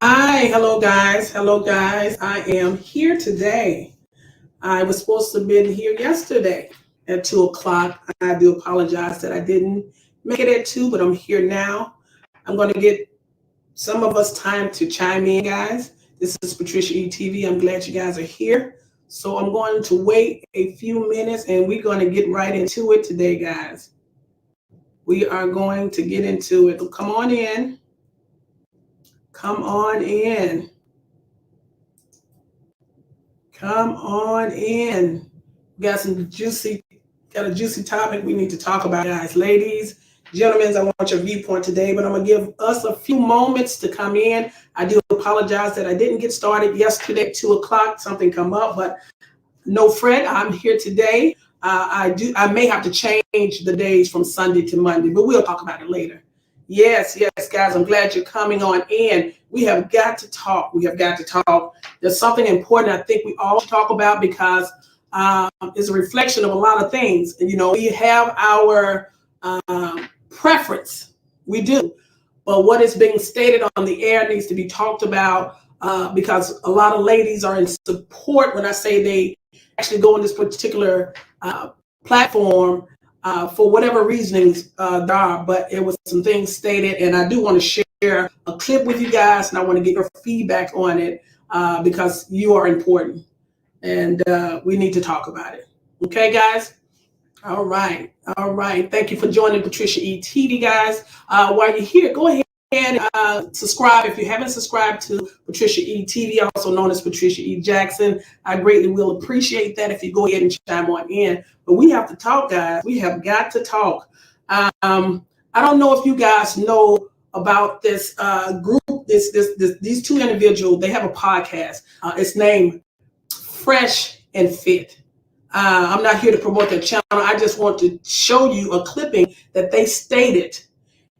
Hi, hello guys. Hello guys. I am here today. I was supposed to have been here yesterday at 2 o'clock. I do apologize that I didn't make it at 2, but I'm here now. I'm going to get some of us time to chime in, guys. This is Patricia E-TV. I'm glad you guys are here. So I'm going to wait a few minutes and we're going to get right into it today, guys. We are going to get into it. Come on in. Come on in. Come on in. We got a juicy topic we need to talk about, guys. Ladies, gentlemen, I want your viewpoint today, but I'm gonna give us a few moments to come in. I do apologize that I didn't get started yesterday at 2 o'clock. Something come up, but no fret. I'm here today. I may have to change the days from Sunday to Monday, but we'll talk about it later. Yes, guys, I'm glad you're coming on in. We have got to talk. We have got to talk. There's something important I think we all should talk about because it's a reflection of a lot of things. And, we have our preference. We do. But what is being stated on the air needs to be talked about because a lot of ladies are in support when I say they actually go on this particular platform for whatever reasonings there are, but it was some things stated, and I do want to share a clip with you guys, and I want to get your feedback on it because you are important, and we need to talk about it. Okay, guys? All right. Thank you for joining Patricia E-TV, guys. While you're here, go ahead and subscribe if you haven't subscribed to Patricia E-TV, also known as Patricia E. Jackson. I greatly will appreciate that if you go ahead and chime on in. But we have to talk, guys. We have got to talk. I don't know if you guys know about this group. These two individuals. They have a podcast. It's named Fresh and Fit. I'm not here to promote their channel. I just want to show you a clipping that they stated,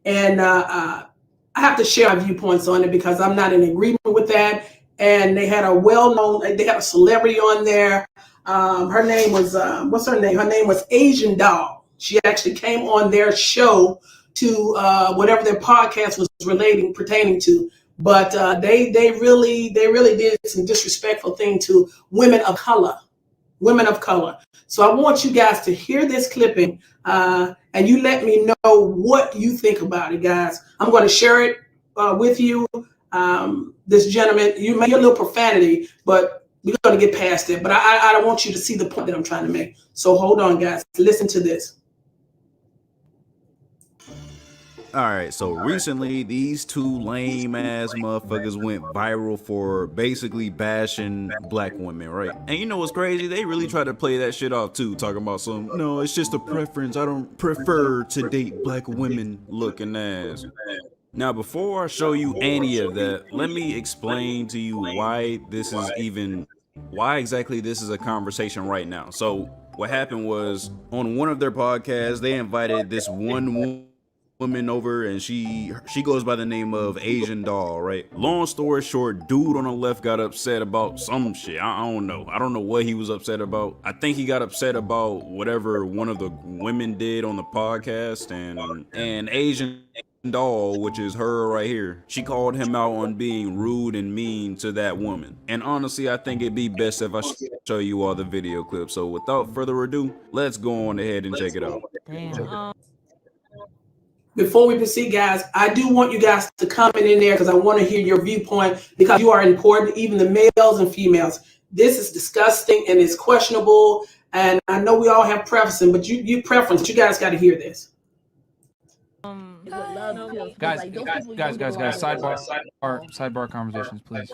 and I have to share my viewpoints on it because I'm not in agreement with that. And they had they had a celebrity on there. Her name was, what's her name? Her name was Asian Doll. She actually came on their show to whatever their podcast was pertaining to. But they really did some disrespectful thing to women of color. So I want you guys to hear this clipping and you let me know what you think about it, guys. I'm going to share it with you. This gentleman, you may hear a little profanity, but we're going to get past it. But I want you to see the point that I'm trying to make. So hold on, guys. Listen to this. All right, so recently these two lame ass motherfuckers went viral for basically bashing black women, right? And you know what's crazy? They really try to play that shit off too, talking about no, it's just a preference. I don't prefer to date black women looking ass. Now, before I show you any of that, let me explain to you why exactly this is a conversation right now. So what happened was on one of their podcasts, they invited this one woman over, and she goes by the name of Asian Doll, right? Long story short, dude on the left got upset about some shit. I don't know what he was upset about. I think he got upset about whatever one of the women did on the podcast, and Asian Doll, which is her right here, she called him out on being rude and mean to that woman. And honestly, I think it'd be best if I show you all the video clips. So without further ado, let's go on ahead and check it out. Damn. Before we proceed, guys, I do want you guys to comment in there because I want to hear your viewpoint because you are important, even the males and females. This is disgusting and it's questionable. And I know we all have preferences, but you guys got to hear this. Guys, sidebar conversations, please.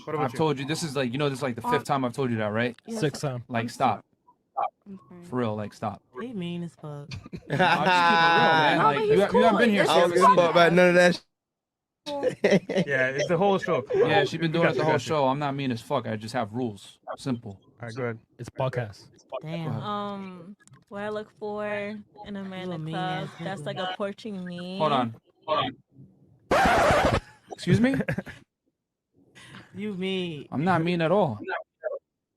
I've told you this is like, this is like the 5th time I've told you that, right? 6th time. Like, stop. For real, like, stop. They mean as fuck. I'll just keep it real, man. Like, you haven't been here, so I don't give a fuck about none of that. Yeah, it's the whole show. Yeah, she's been doing it the whole show. I'm not mean as fuck. I just have rules. Simple. All right, go ahead. It's podcast. Damn. What I look for in a man in a club that's like approaching me. Hold on. Excuse me? You mean? I'm not mean at all.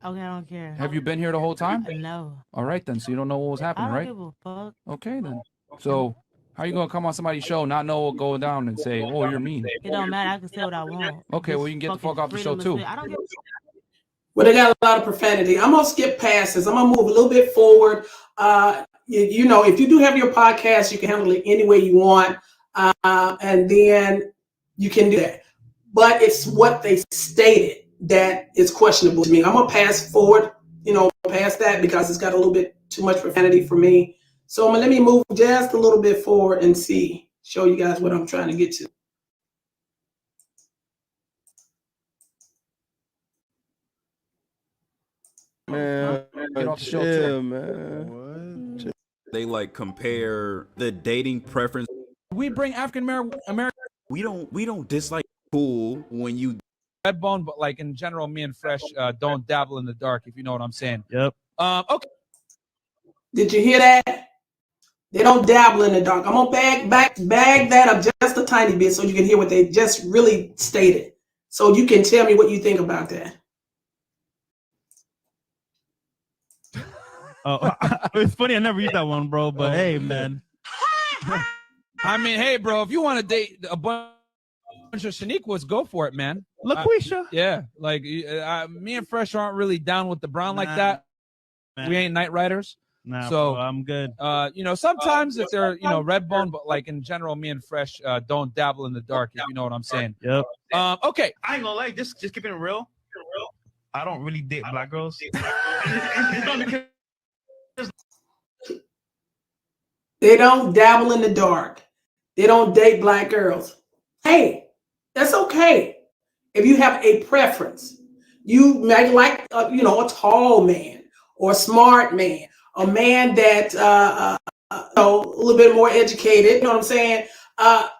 Okay, I don't care. Have you been here the whole time? No. All right, then. So you don't know what was happening, I don't right? give a fuck. Okay, then. So How you gonna come on somebody's show, not know what going down, and say, "Oh, you're mean"? It don't matter. I can say what I want. Okay, well you can get the fuck off the show too. I don't give. Well, they got a lot of profanity. I'm gonna skip past this. I'm gonna move a little bit forward. You know, if you do have your podcast, you can handle it any way you want, and then you can do that. But it's what they stated that is questionable to me. I'm gonna pass forward, you know, past that because it's got a little bit too much profanity for me. So let me move just a little bit forward and show you guys what I'm trying to get to. Man, Get off the show too. man. They like compare the dating preference. We bring African American We don't dislike cool when you Redbone, but like in general, me and Fresh don't dabble in the dark, if you know what I'm saying. Yep. Okay. Did you hear that? They don't dabble in the dark. I'm gonna bag that up just a tiny bit so you can hear what they just really stated. So you can tell me what you think about that. Oh, it's funny. I never used that one, bro. But hey, man. I mean, hey, bro, if you want to date a bunch of Shaniquas, go for it, man. LaQuisha. Yeah, like me and Fresh aren't really down with the brown like that. Man. We ain't night riders. Nah, so bro, I'm good. You know, sometimes if they're, you know, Redbone, but like in general, me and Fresh don't dabble in the dark, if you know what I'm saying. Yep. Okay. I ain't gonna lie, just keeping it real. I don't really date black girls. It's not because They don't dabble in the dark. They don't date black girls. Hey, that's okay. If you have a preference, you might like, you know, a tall man or a smart man, a man that, you know, a little bit more educated, you know what I'm saying?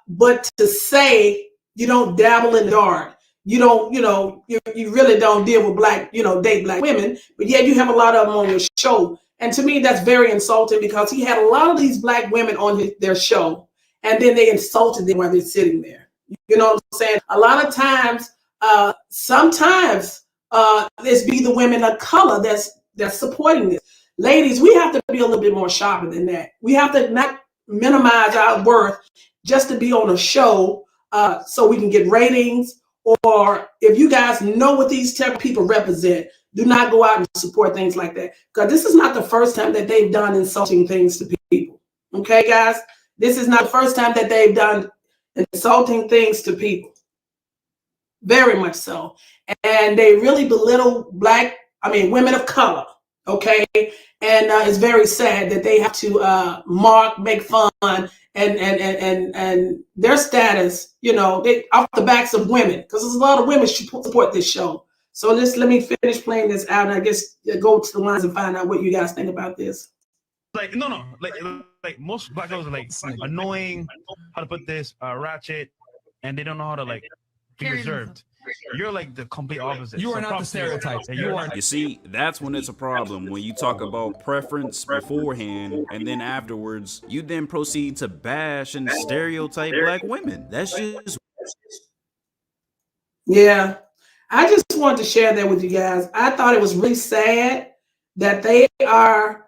But to say you don't dabble in the dark, you don't, you know, you really don't deal with black, you know, date black women, but yet you have a lot of them on your show. And to me, that's very insulting because he had a lot of these black women on their show, and then they insulted them while they're sitting there. You know what I'm saying? A lot of times, sometimes it's be the women of color that's supporting this. Ladies, we have to be a little bit more sharper than that. We have to not minimize our worth just to be on a show so we can get ratings. Or if you guys know what these type of people represent, do not go out and support things like that. Because this is not the first time that they've done insulting things to people. Okay, guys? This is not the first time that they've done insulting things to people. Very much so. And they really belittle women of color. Okay? And it's very sad that they have to make fun and their status, you know, they off the backs of women, because there's a lot of women support this show. So let me finish playing this out, and I guess go to the lines and find out what you guys think about this. like like most black girls are like annoying, how to put this, ratchet, and they don't know how to like be reserved. You're like the complete opposite. You are not the stereotype. You see, that's when it's a problem. When you talk about preference beforehand and then afterwards, you then proceed to bash and stereotype black women. That's just... Yeah. I just wanted to share that with you guys. I thought it was really sad that they are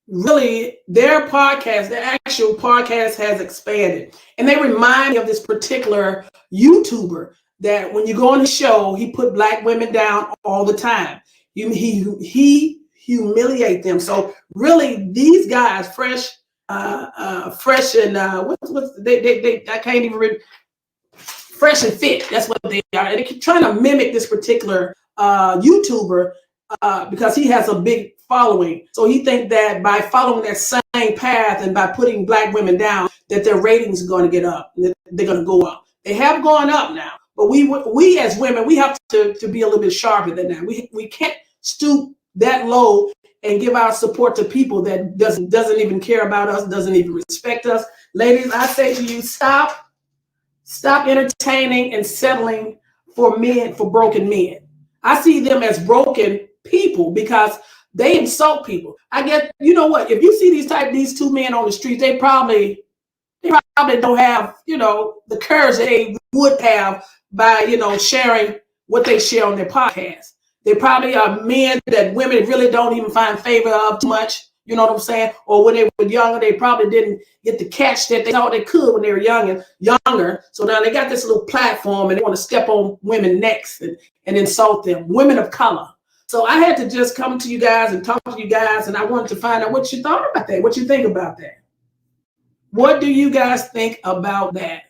really, their actual podcast has expanded. And they remind me of this particular YouTuber that when you go on the show, he put black women down all the time. He humiliate them. So really, these guys, Fresh and I can't even read. Fresh and Fit, that's what they are. And they keep trying to mimic this particular YouTuber because he has a big following. So he think that by following that same path and by putting black women down, that their ratings are going to get up. They're going to go up. They have gone up now. But we as women, we have to be a little bit sharper than that. We can't stoop that low and give our support to people that doesn't even care about us, doesn't even respect us. Ladies, I say to you, stop entertaining and settling for men, for broken men. I see them as broken people because they insult people. I get, you know what? If you see these two men on the street, they probably don't have, you know, the courage they would have by, you know, sharing what they share on their podcast. They probably are men that women really don't even find favor of too much. You know what I'm saying? Or when they were younger, they probably didn't get the catch that they thought they could when they were younger. So now they got this little platform and they want to step on women next and insult them, women of color. So I had to just come to you guys and talk to you guys, and I wanted to find out what you thought about that, what you think about that. What do you guys think about that?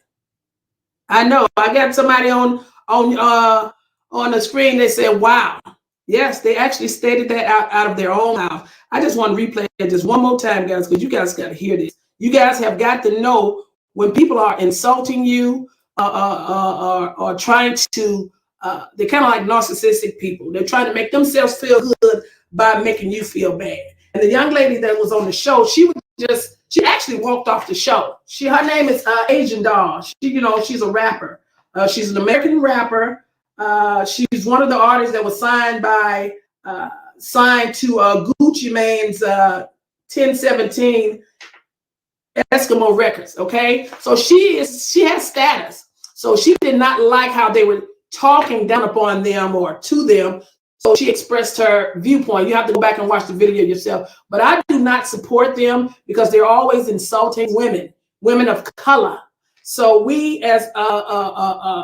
I know I got somebody on the screen. They said, "Wow, yes," they actually stated that out of their own mouth. I just want to replay it just one more time, guys, because you guys got to hear this. You guys have got to know when people are insulting you or trying to. They're kind of like narcissistic people. They're trying to make themselves feel good by making you feel bad. And the young lady that was on the show, she actually walked off the show. Her name is Asian Doll. She's a rapper. She's an American rapper. She's one of the artists that was signed to Gucci Mane's 1017 Eskimo Records. Okay, so she has status. So she did not like how they were talking down upon them or to them. So she expressed her viewpoint. You have to go back and watch the video yourself. But I do not support them because they're always insulting women of color. So we as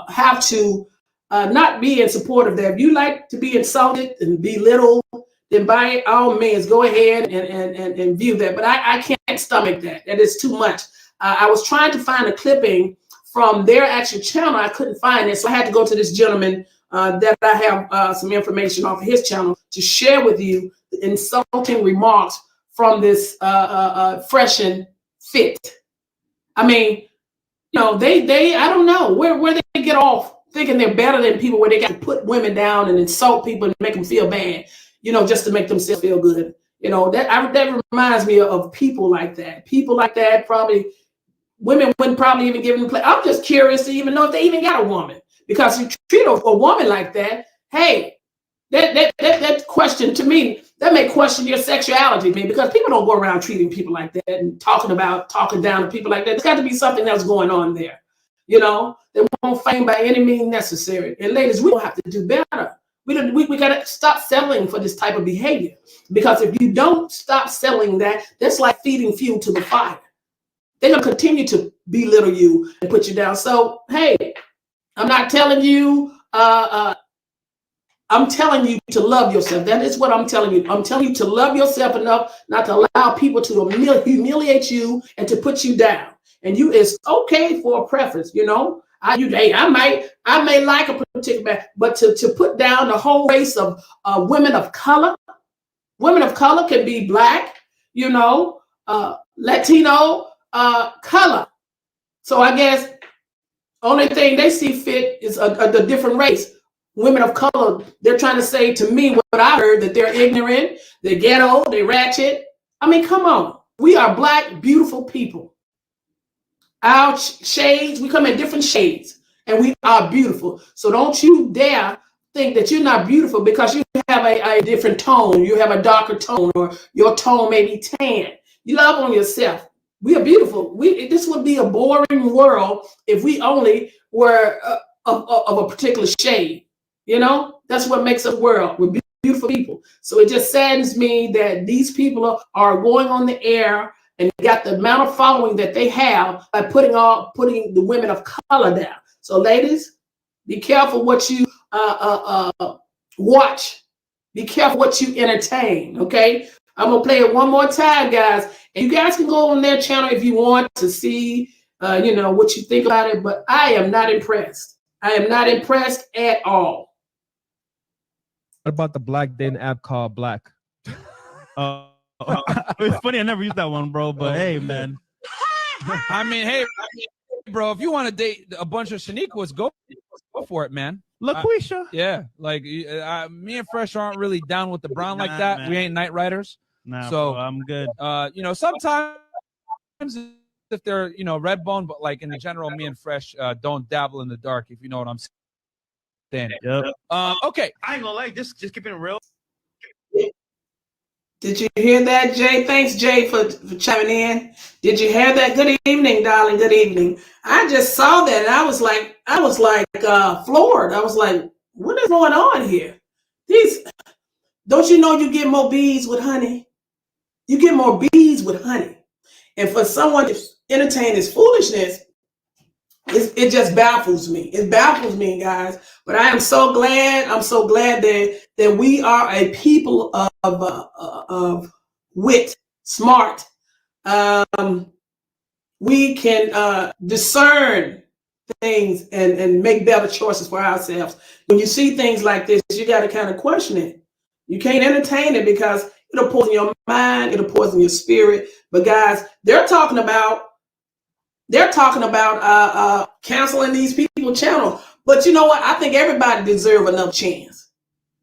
have to not be in support of that. If you like to be insulted and belittled, then by all means, go ahead and view that. But I can't stomach that. That is too much. I was trying to find a clipping from their actual channel. I couldn't find it. So I had to go to this gentleman that I have some information off of his channel to share with you the insulting remarks from this Fresh and Fit. I mean, they I don't know where they get off thinking they're better than people, where they got to put women down and insult people and make them feel bad, just to make themselves feel good. That reminds me of people like that. People like that probably, women wouldn't probably even give them play. I'm just curious to even know if they even got a woman. Because you treat a woman like that, hey, that question to me, that may question your sexuality, man, because people don't go around treating people like that and talking down to people like that. There's got to be something else going on there. They won't fame by any means necessary. And ladies, we don't have to do better. We got to stop settling for this type of behavior, because if you don't stop selling that's like feeding fuel to the fire. They're going to continue to belittle you and put you down. So, hey, I'm not telling you, I'm telling you to love yourself. That is what I'm telling you. I'm telling you to love yourself enough not to allow people to humiliate you and to put you down. And it's okay for a preference, I may like a particular man, but to put down the whole race of women of color. Women of color can be Black, Latino color. So I guess only thing they see fit is a different race. Women of color, they're trying to say to me what I heard, that they're ignorant, they're ghetto, they're ratchet. I mean, come on. We are Black, beautiful people. Our shades, we come in different shades, and we are beautiful. So don't you dare think that you're not beautiful because you have a different tone, you have a darker tone, or your tone may be tan. You love on yourself. We are beautiful. This would be a boring world if we only were of a particular shade. That's what makes us a world. We're beautiful people. So it just saddens me that these people are going on the air and got the amount of following that they have by putting the women of color down. So ladies, be careful what you watch. Be careful what you entertain. Okay. I'm going to play it one more time, guys. And you guys can go on their channel if you want to see, what you think about it. But I am not impressed. I am not impressed at all. What about the Black dating app called Black? It's funny, I never used that one, bro. But hey, man. I mean, hey, bro, if you want to date a bunch of Shaniquas, go for it, man. LaQuisha. Yeah, like me and Fresh aren't really down with the brown like that. Man. We ain't night riders. Nah, so bro, I'm good. Sometimes if they're red bone, but like in the general, me and Fresh don't dabble in the dark. If you know what I'm saying. Yep. Okay. I ain't gonna lie, just keeping it real. Did you hear that, Jay? Thanks, Jay, for chiming in. Did you hear that? Good evening, darling. Good evening. I just saw that, and I was like floored. I was like, what is going on here? Don't you know you get more bees with honey? You get more bees with honey. And for someone to entertain this foolishness, it just baffles me. It baffles me, guys. But I am so glad. I'm so glad that we are a people of wit, smart. We can discern things and make better choices for ourselves. When you see things like this, you got to kind of question it. You can't entertain it because it'll poison your mind, it'll poison your spirit. But guys, they're talking about canceling these people channel. But you know what? I think everybody deserves another chance.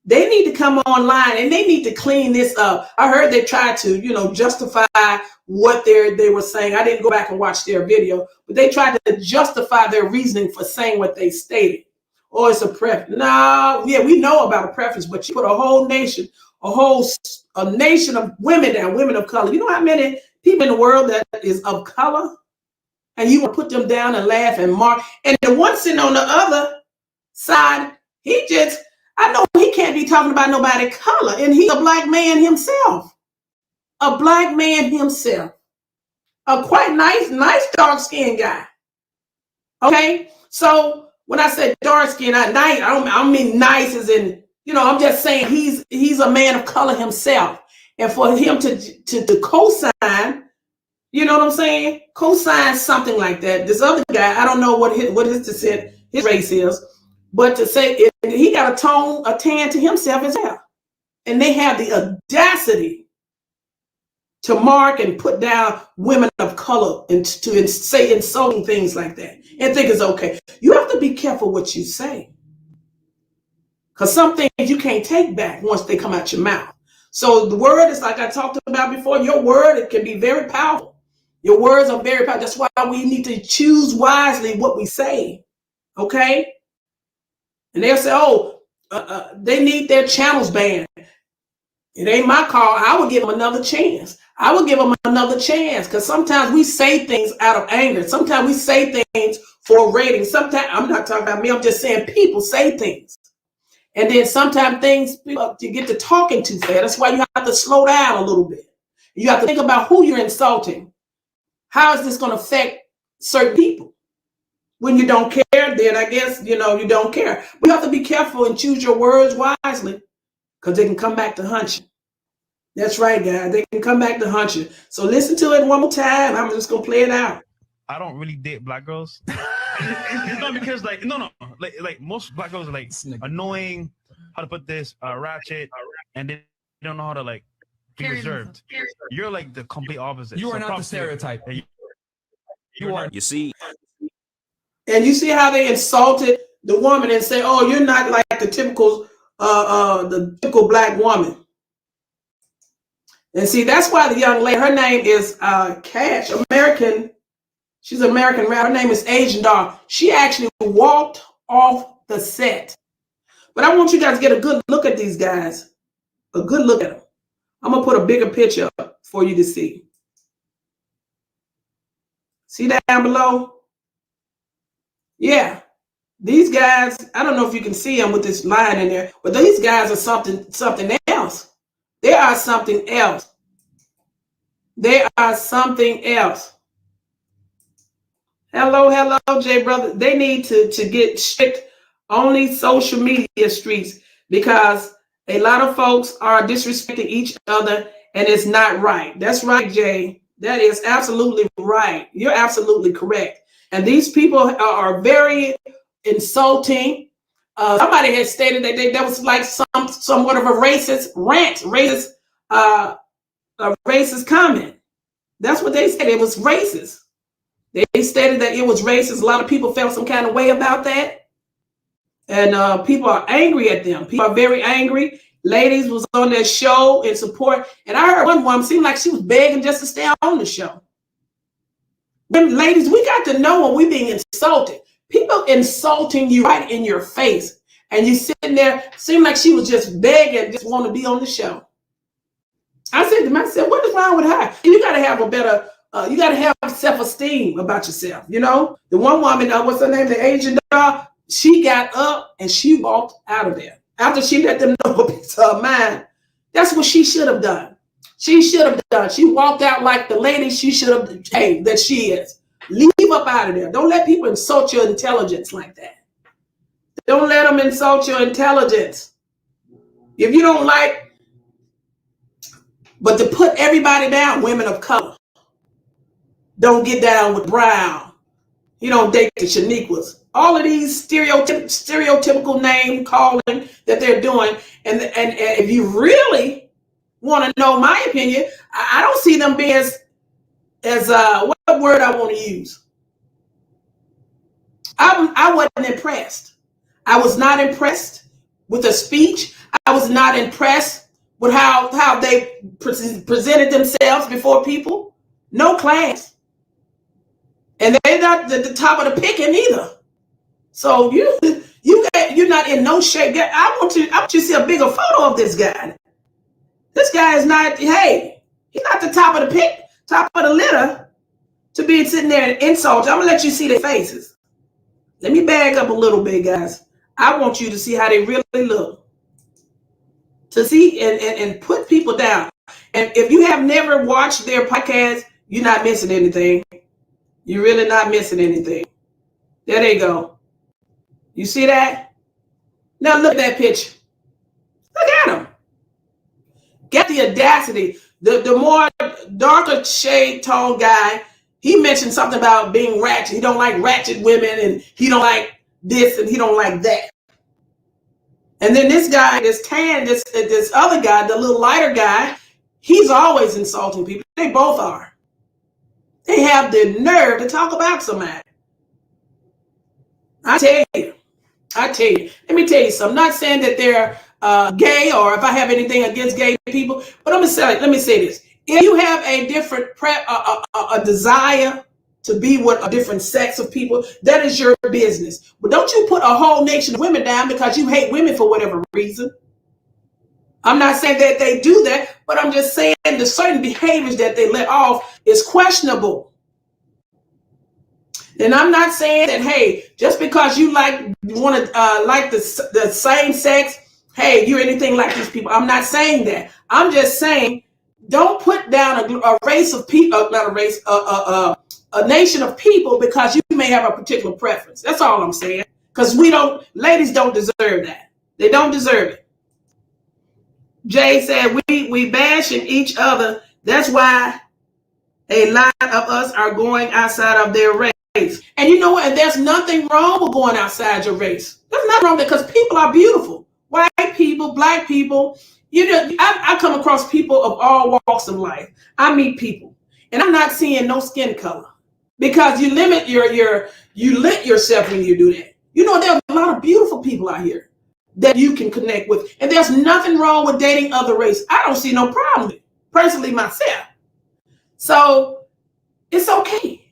They need to come online and they need to clean this up. I heard they tried to, justify what they were saying. I didn't go back and watch their video, but they tried to justify their reasoning for saying what they stated. Oh, it's a preference. No, yeah, we know about a preference, but you put a whole nation, a nation of women down, women of color. You know how many people in the world that is of color? And you will put them down and laugh and mark. And the one sitting on the other side, I know he can't be talking about nobody of color. And he's a black man himself. A black man himself. A quite nice dark-skinned guy. Okay? So when I said dark-skinned, I don't mean nice as in, I'm just saying he's a man of color himself. And for him to co-sign, you know what I'm saying? Co-sign something like that. This other guy, I don't know what his descent, his race is, but to say he got a tan to himself as well. And they have the audacity to mark and put down women of color and to say insulting things like that and think it's okay. You have to be careful what you say. Because some things you can't take back once they come out your mouth. So the word is like I talked about before, your word, it can be very powerful. Your words are very powerful. That's why we need to choose wisely what we say. Okay? And they'll say, they need their channels banned. It ain't my call. I would give them another chance. I would give them another chance because sometimes we say things out of anger. Sometimes we say things for ratings. Sometimes, I'm not talking about me. I'm just saying people say things. And then sometimes things, you get to talking too fast. That's why you have to slow down a little bit. You have to think about who you're insulting. How is this going to affect certain people? When you don't care, then I guess, you don't care. We have to be careful and choose your words wisely because they can come back to haunt you. That's right, guys. They can come back to haunt you. So listen to it one more time. I'm just going to play it out. I don't really date black girls. It's not because like most black girls are like annoying, how to put this, ratchet, and they don't know how to like be reserved. You're like the complete opposite. You are not the stereotype. You are. You see, and you see how they insulted the woman and say, "Oh, you're not like the typical black woman." And see, that's why the young lady, her name is Cash, American. She's American. Her name is Asian Doll. She actually walked off the set. But I want you guys to get a good look at these guys. A good look at them. I'm going to put a bigger picture up for you to see. See that down below? Yeah. These guys, I don't know if you can see them with this line in there, but these guys are something else. They are something else. They are something else. Hello, Jay brother. They need to get strict on these social media streets because a lot of folks are disrespecting each other and it's not right. That's right, Jay. That is absolutely right. You're absolutely correct. And these people are very insulting. Somebody had stated that that was like somewhat of a racist rant, a racist comment. That's what they said. It was racist. They stated that it was racist. A lot of people felt some kind of way about that. And people are angry at them. People are very angry. Ladies was on their show in support. And I heard one woman seemed like she was begging just to stay on the show. When ladies, we got to know when we're being insulted. People insulting you right in your face. And you sitting there, seemed like she was just begging, just want to be on the show. I said to myself, what is wrong with her? You got to have a better, you got to have self-esteem about yourself. You know, the one woman, what's her name? The Asian doll, she got up and she walked out of there. After she let them know a piece of her mind, that's what she should have done. She should have done. She walked out like the lady she should have, hey, that she is. Leave up out of there. Don't let people insult your intelligence like that. Don't let them insult your intelligence. If you don't like, but to put everybody down, women of color, don't get down with brown. You don't date the Shaniquas. All of these stereotypical name calling that they're doing. And if you really want to know my opinion, I don't see them being as what word I want to use. I wasn't impressed. I was not impressed with the speech. I was not impressed with how they presented themselves before people. No class. And they're not at the top of the picking either. So you're not in no shape. I want you to see a bigger photo of this guy. This guy is not, hey, he's not the top of the litter to be sitting there and insult. I'm gonna let you see their faces. Let me back up a little bit, guys. I want you to see how they really look. To see and put people down. And if you have never watched their podcast, you're not missing anything. You're really not missing anything. There they go. You see that? Now look at that picture. Look at them. Get the audacity. The more darker shade tone guy, he mentioned something about being ratchet. He don't like ratchet women, and he don't like this, and he don't like that. And then this guy, this other guy, the little lighter guy, he's always insulting people. They both are. They have the nerve to talk about somebody. I tell you. Let me tell you something. I'm not saying that they're gay or if I have anything against gay people, but let me say this. If you have a different a desire to be with a different sex of people, that is your business. But don't you put a whole nation of women down because you hate women for whatever reason. I'm not saying that they do that, but I'm just saying the certain behaviors that they let off is questionable. And I'm not saying that, hey, just because you like the same sex, hey, you're anything like these people. I'm not saying that. I'm just saying don't put down a race of people, not a race, a nation of people because you may have a particular preference. That's all I'm saying. Because ladies don't deserve that. They don't deserve it. Jay said, we bashing each other. That's why a lot of us are going outside of their race. And you know what? And there's nothing wrong with going outside your race. There's nothing wrong with it because people are beautiful. White people, black people. I come across people of all walks of life. I meet people. And I'm not seeing no skin color. Because you limit you lit yourself when you do that. You know, there are a lot of beautiful people out here that you can connect with. And there's nothing wrong with dating other race. I don't see no problem with it, personally myself. So it's okay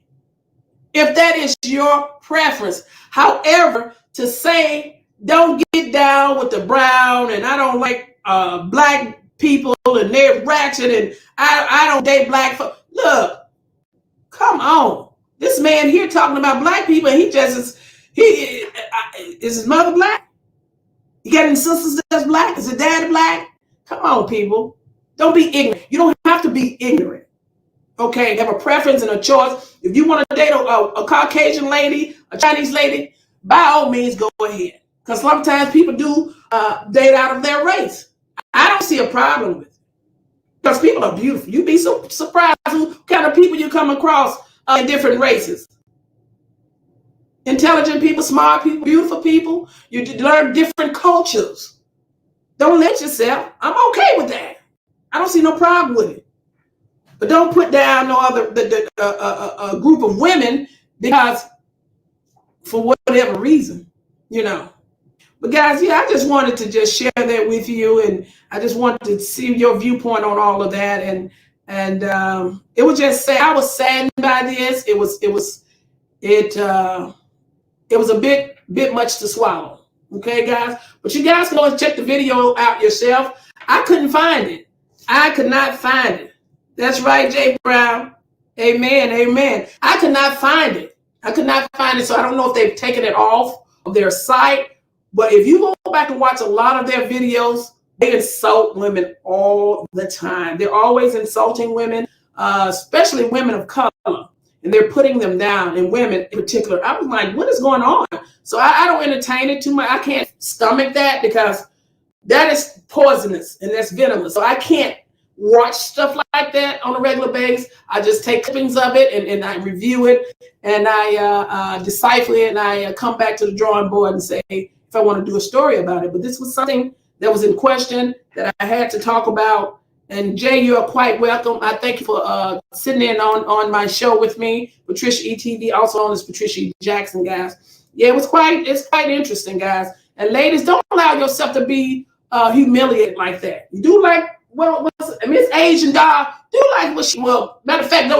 if that is your preference. However, to say don't get down with the brown and I don't like black people and they're ratchet and I don't date black folks. Look, come on. This man here talking about black people, and is his mother black? You got any sisters that's black? Is his dad black? Come on, people. Don't be ignorant. You don't have to be ignorant. Okay, have a preference and a choice. If you want to date a Caucasian lady, a Chinese lady, by all means, go ahead. Because sometimes people do date out of their race. I don't see a problem with it. Because people are beautiful. You'd be so surprised what kind of people you come across in different races. Intelligent people, smart people, beautiful people. You learn different cultures. Don't let yourself. I'm okay with that. I don't see no problem with it. But don't put down no other a group of women because for whatever reason, you know. But guys, yeah, I just wanted to just share that with you, and I just wanted to see your viewpoint on all of that, and it was just sad. I was saddened by this. It was a bit much to swallow. Okay, guys, but you guys can always check the video out yourself. I couldn't find it. I could not find it. That's right, Jay Brown. Amen, amen. I could not find it. So I don't know if they've taken it off of their site. But if you go back and watch a lot of their videos They insult women all the time. They're always insulting women, especially women of color, and they're putting them down, and women in particular. I was like, what is going on? So I don't entertain it too much. I can't stomach that because that is poisonous and that's venomous. So I can't watch stuff like that on a regular basis. I just take clippings of it and I review it, and I decipher it, and I come back to the drawing board and say if I want to do a story about it. But this was something that was in question that I had to talk about. And Jay, you're quite welcome. I thank you for sitting in on my show with me. PatriciaE-TV, also known as Patricia E. Jackson, guys. Yeah, it's quite interesting, guys. And ladies, don't allow yourself to be humiliated like that. You do like, Miss Asian doll, do like what she, well, matter of fact,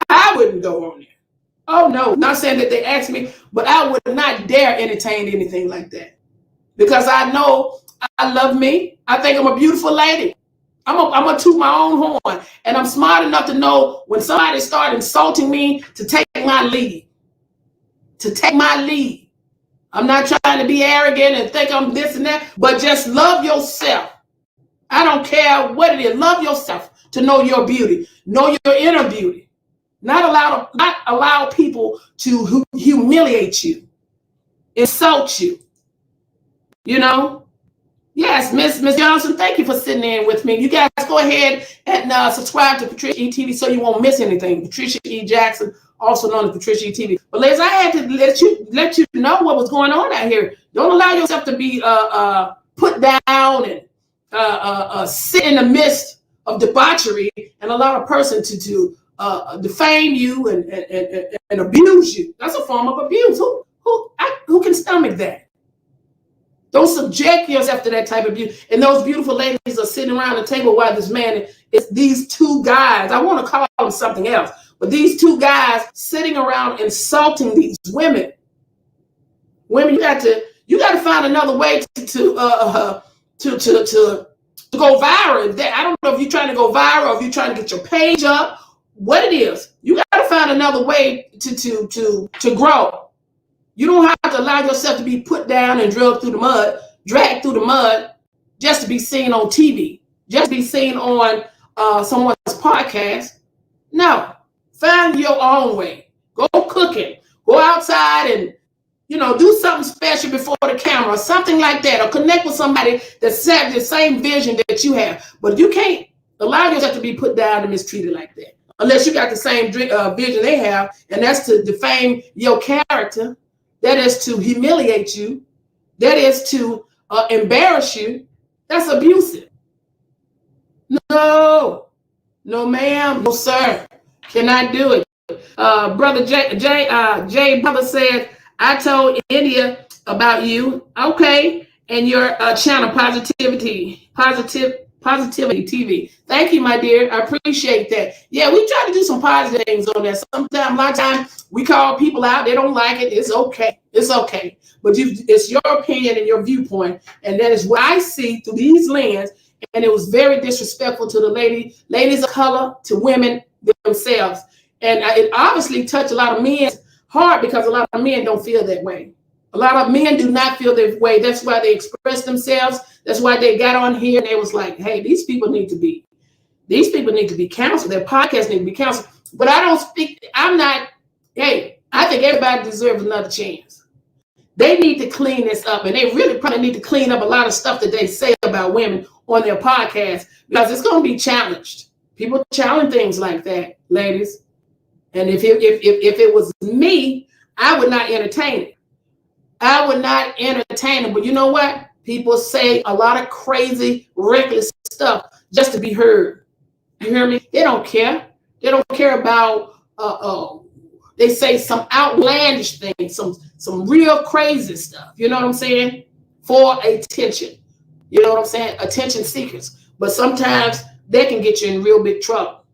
I wouldn't go on there. Oh no, not saying that they asked me, but I would not dare entertain anything like that. Because I know I love me. I think I'm a beautiful lady. I'm gonna toot my own horn, and I'm smart enough to know when somebody starts insulting me to take my lead. To take my lead. I'm not trying to be arrogant and think I'm this and that, but just love yourself. I don't care what it is. Love yourself to know your beauty, know your inner beauty. Not allow people to humiliate you, insult you. You know. Yes, Miss Johnson, thank you for sitting in with me. You guys go ahead and subscribe to PatriciaE-TV so you won't miss anything. Patricia E. Jackson, also known as PatriciaE-TV. But ladies, I had to let you know what was going on out here. Don't allow yourself to be put down and sit in the midst of debauchery and allow a person to defame you and abuse you. That's a form of abuse. Who can stomach that? Don't subject yourself to that type of abuse. And those beautiful ladies are sitting around the table while this man is these two guys. I want to call them something else, but these two guys sitting around insulting these women. Women, you got to find another way to go viral. I don't know if you're trying to go viral or if you're trying to get your page up. What it is, you got to find another way to grow. You don't have to allow yourself to be put down and dragged through the mud, just to be seen on TV, just to be seen on someone's podcast. No, find your own way. Go cooking. Go outside and, do something special before the camera, something like that, or connect with somebody that's had the same vision that you have. But you can't allow yourself to be put down and mistreated like that, unless you got the same vision they have, and that's to defame your character. That is to humiliate you. That is to embarrass you. That's abusive. No, ma'am, no, sir. Cannot do it. Brother Jay brother said, I told India about you. Okay. And your channel, Positivity TV. Thank you, my dear. I appreciate that. Yeah, we try to do some positive things on there. Sometimes, a lot of times, we call people out. They don't like it. It's okay. It's okay. But it's your opinion and your viewpoint, and that is what I see through these lenses. And it was very disrespectful to the ladies of color, to women themselves, and it obviously touched a lot of men's heart because a lot of men don't feel that way. A lot of men do not feel that way. That's why they express themselves. That's why they got on here and they was like, hey, these people need to be counseled. Their podcast need to be counseled. But I think everybody deserves another chance. They need to clean this up, and they really probably need to clean up a lot of stuff that they say about women on their podcast, because it's going to be challenged. People challenge things like that, ladies. And if it was me, I would not entertain it. I would not entertain it. But you know what? People say a lot of crazy, reckless stuff just to be heard. You hear me? They don't care. They don't care about, they say some outlandish things, some real crazy stuff. You know what I'm saying? For attention. You know what I'm saying? Attention seekers. But sometimes they can get you in real big trouble.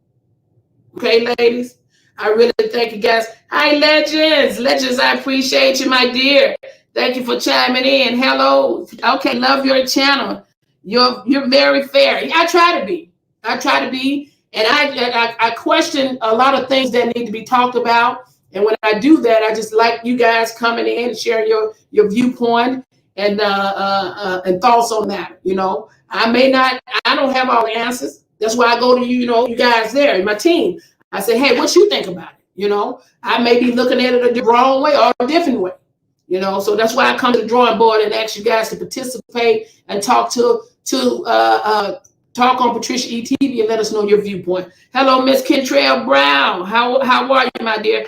Okay, ladies? I really thank you guys. Hi, Legends. Legends, I appreciate you, my dear. Thank you for chiming in. Hello. Okay, love your channel. You're very fair. I try to be. And I question a lot of things that need to be talked about. And when I do that, I just like you guys coming in and sharing your viewpoint and thoughts on that. I don't have all the answers. That's why I go to you guys there, my team. I say, hey, what you think about it? I may be looking at it a wrong way or a different way. So that's why I come to the drawing board and ask you guys to participate and talk talk on PatriciaE-TV and let us know your viewpoint. Hello, Miss Kentrell Brown. How are you, my dear?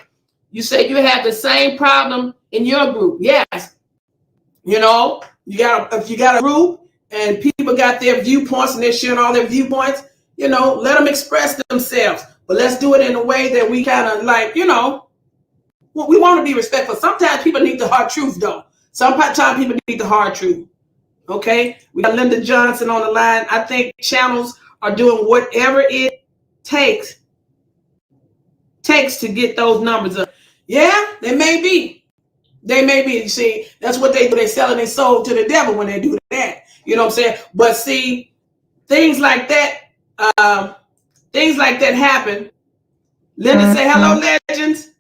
You say you have the same problem in your group. Yes. If you got a group and people got their viewpoints and they're sharing all their viewpoints, let them express themselves. But let's do it in a way that we kind of we want to be respectful. Sometimes people need the hard truth, though. Sometimes people need the hard truth. Okay? We got Linda Johnson on the line. I think channels are doing whatever it takes to get those numbers up. Yeah, they may be. You see, that's what they do. They're selling their soul to the devil when they do that. You know what I'm saying? But see, things like that happen. Linda said, hello, legends.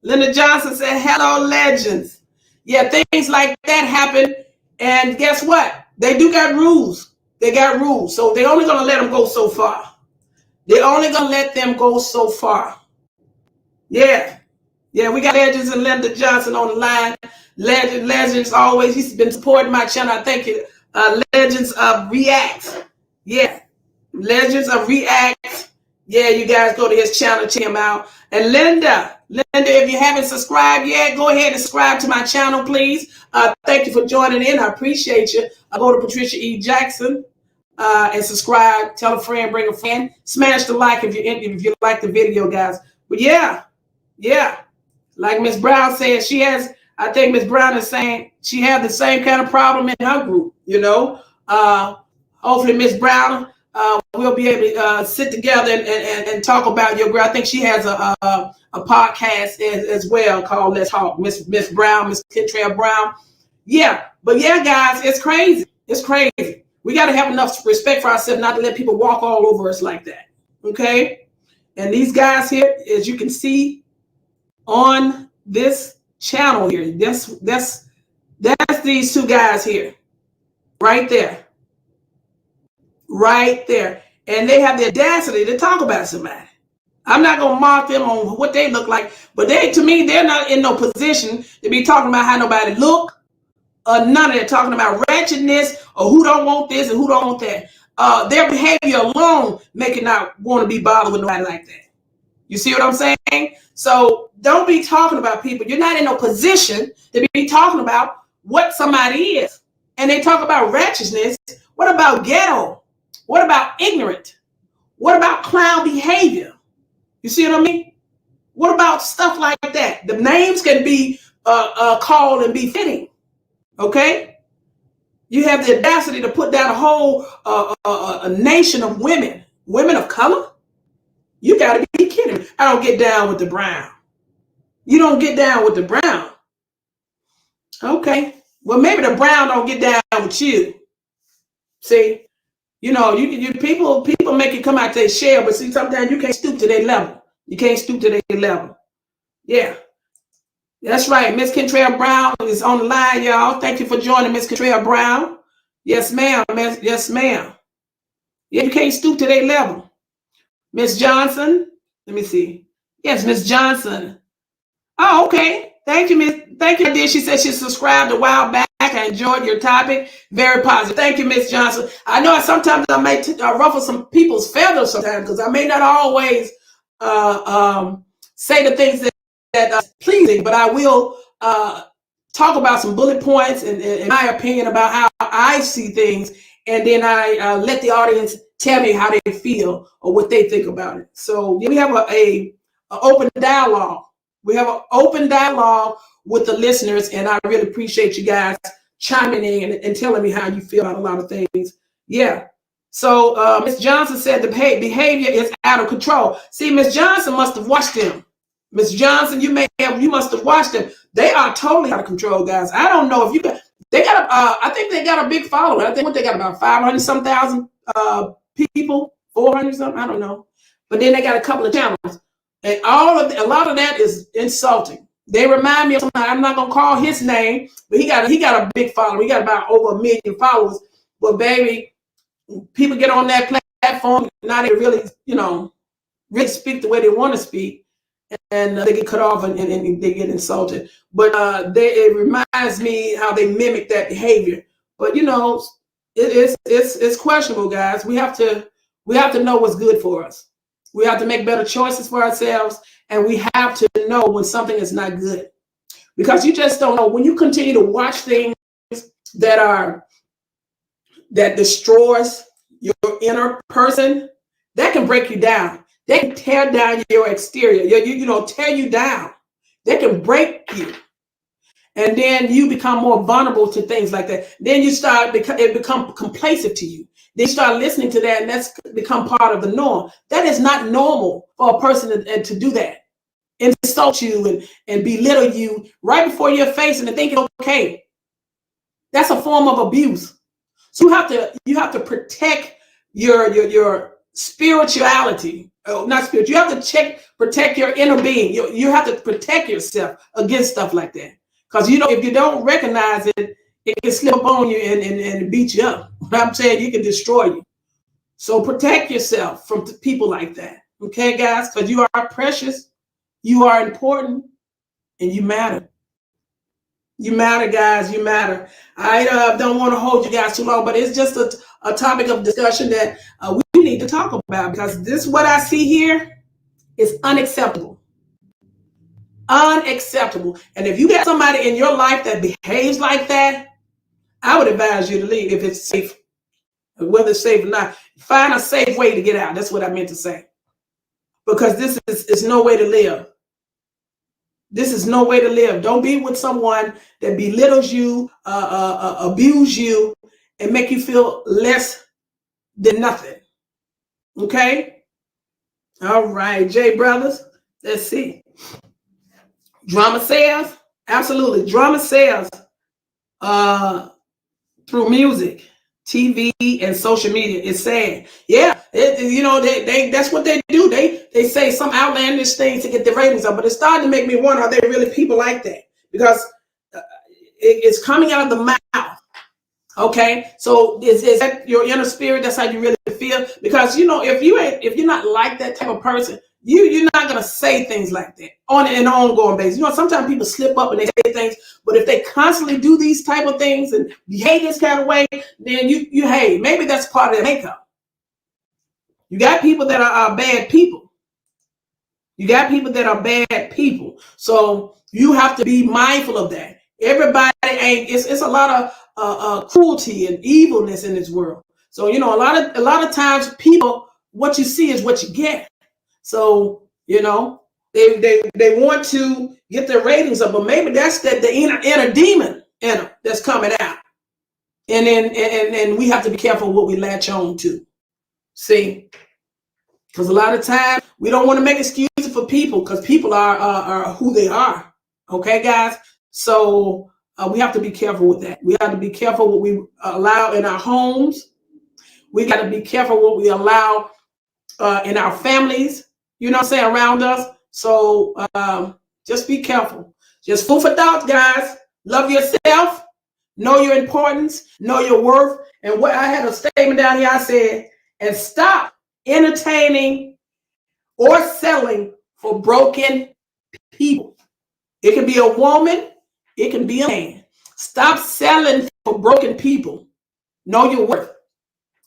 Linda Johnson said, hello, legends. Yeah, things like that happen. And guess what? They do got rules. They got rules. So they're only going to let them go so far. They're only going to let them go so far. Yeah. Yeah, we got Legends and Linda Johnson on the line. Legends always, he's been supporting my channel. I thank you. Legends of React. Yeah. Legends of React. Yeah, you guys go to his channel, check him out. And Linda, if you haven't subscribed yet, go ahead and subscribe to my channel, please. Thank you for joining in. I appreciate you. Go to Patricia E. Jackson and subscribe. Tell a friend, bring a friend. Smash the like if you like the video, guys. But yeah. Like Miss Brown said, I think Miss Brown is saying she had the same kind of problem in her group, Hopefully Miss Brown we'll be able to sit together and talk about your group. I think she has a podcast as well called Let's Talk. Miss Brown, Miss Kentrell Brown. Yeah, but yeah, guys, it's crazy. It's crazy. We got to have enough respect for ourselves not to let people walk all over us like that. Okay? And these guys here, as you can see on this channel here, that's these two guys here. Right there. Right there. And they have the audacity to talk about somebody. I'm not going to mark them on what they look like, but to me, they're not in no position to be talking about how nobody look or none of that, talking about wretchedness or who don't want this and who don't want that. Their behavior alone make it not want to be bothered with nobody like that. You see what I'm saying? So don't be talking about people. You're not in no position to be talking about what somebody is. And they talk about wretchedness. What about ghetto? What about ignorant? What about clown behavior? You see what I mean? What about stuff like that? The names can be called and be fitting. Okay? You have the audacity to put down a whole a nation of women of color. You got to be kidding me. I don't get down with the brown. You don't get down with the brown. Okay. Well, maybe the brown don't get down with you. See, you people make it come out their shell, but see, sometimes you can't stoop to their level. You can't stoop to their level. Yeah. That's right. Miss Kentrell Brown is on the line, y'all. Thank you for joining, Miss Kentrell Brown. Yes, ma'am. Yes, ma'am. Yeah, you can't stoop to their level. Miss Johnson, let me see. Yes, Miss Johnson. Oh, okay. Thank you, Miss. Thank you, dear. She said she subscribed a while back. I enjoyed your topic. Very positive. Thank you, Miss Johnson. I know sometimes I may ruffle some people's feathers sometimes because I may not always say the things that are pleasing, but I will talk about some bullet points and in my opinion about how I see things, and then I let the audience tell me how they feel or what they think about it. So we have a open dialogue. We have an open dialogue with the listeners, and I really appreciate you guys chiming in and telling me how you feel about a lot of things. Yeah. So Miss Johnson said the behavior is out of control. See, Miss Johnson must have watched them. Miss Johnson, you must have watched them. They are totally out of control, guys. I don't know if I think they got a big following. I think they got about 500-some thousand people, 400 something, I don't know. But then they got a couple of channels, and a lot of that is insulting. They remind me of somebody. I'm not gonna call his name, but he got a big following. He got about over 1 million followers. But baby, people get on that platform, not really, really speak the way they want to speak, and they get cut off and they get insulted. But it reminds me how they mimic that behavior. But it's questionable, guys. We have to know what's good for us. We have to make better choices for ourselves, and we have to know when something is not good, because you just don't know. When you continue to watch things that destroys your inner person, that can break you down. They can tear down your exterior, tear you down. They can break you. And then you become more vulnerable to things like that. Then it become complacent to you. Then you start listening to that, and that's become part of the norm. That is not normal for a person to do that. Insult you and belittle you right before your face and think it's okay. That's a form of abuse. So you have to protect your spirituality. Not spiritual. You have to protect your inner being. You have to protect yourself against stuff like that. Because if you don't recognize it, it can slip up on you and beat you up. What I'm saying, it can destroy you. So protect yourself from people like that. Okay, guys? Because you are precious, you are important, and you matter. You matter, guys. You matter. I don't want to hold you guys too long, but it's just a topic of discussion that we need to talk about, because this, what I see here, is unacceptable. Unacceptable. And if you got somebody in your life that behaves like that, I would advise you to leave if it's safe. Whether it's safe or not, find a safe way to get out. That's what I meant to say. Because this is no way to live. This is no way to live. Don't be with someone that belittles you, abuse you, and make you feel less than nothing. Okay? All right, J Brothers. Let's see. Drama sells? Absolutely. Drama sells through music, TV, and social media. It's sad. Yeah, that's what they do. They say some outlandish things to get the ratings up, but it's starting to make me wonder, are there really people like that? Because it's coming out of the mouth. Okay, so is that your inner spirit? That's how you really feel? Because if you're not like that type of person, you're not gonna say things like that on an ongoing basis. Sometimes people slip up and they say things, but if they constantly do these type of things and behave this kind of way, then hey, maybe that's part of their makeup. You got people that are bad people. You got people that are bad people. So you have to be mindful of that. Everybody ain't. It's a lot of cruelty and evilness in this world. So a lot of times people, what you see is what you get. So they want to get their ratings up, but maybe that's the inner demon in them that's coming out. And we have to be careful what we latch on to. See, because a lot of times we don't want to make excuses for people, because people are who they are. Okay, guys. So we have to be careful with that. We have to be careful what we allow in our homes. We got to be careful what we allow in our families. Around us. So just be careful. Just food for thought, guys. Love yourself. Know your importance. Know your worth. And what I had a statement down here. I said, and stop entertaining or selling for broken people. It can be a woman. It can be a man. Stop selling for broken people. Know your worth.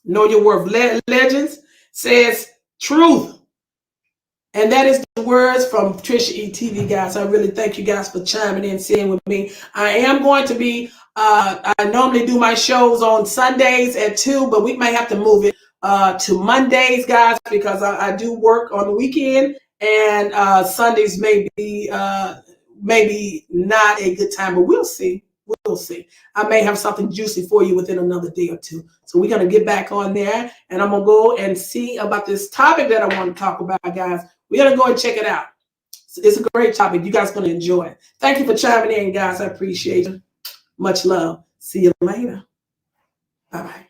Know your worth. Legends says truth. And that is the words from PatriciaE-TV, guys. I really thank you guys for chiming in, sitting with me. I am going to be, I normally do my shows on Sundays at 2, but we may have to move it to Mondays, guys, because I do work on the weekend, and Sundays may be maybe not a good time, but we'll see. We'll see. I may have something juicy for you within another day or two. So we're going to get back on there, and I'm going to go and see about this topic that I want to talk about, guys. We're going to go and check it out. It's a great topic. You guys are going to enjoy it. Thank you for chiming in, guys. I appreciate you. Much love. See you later. Bye-bye.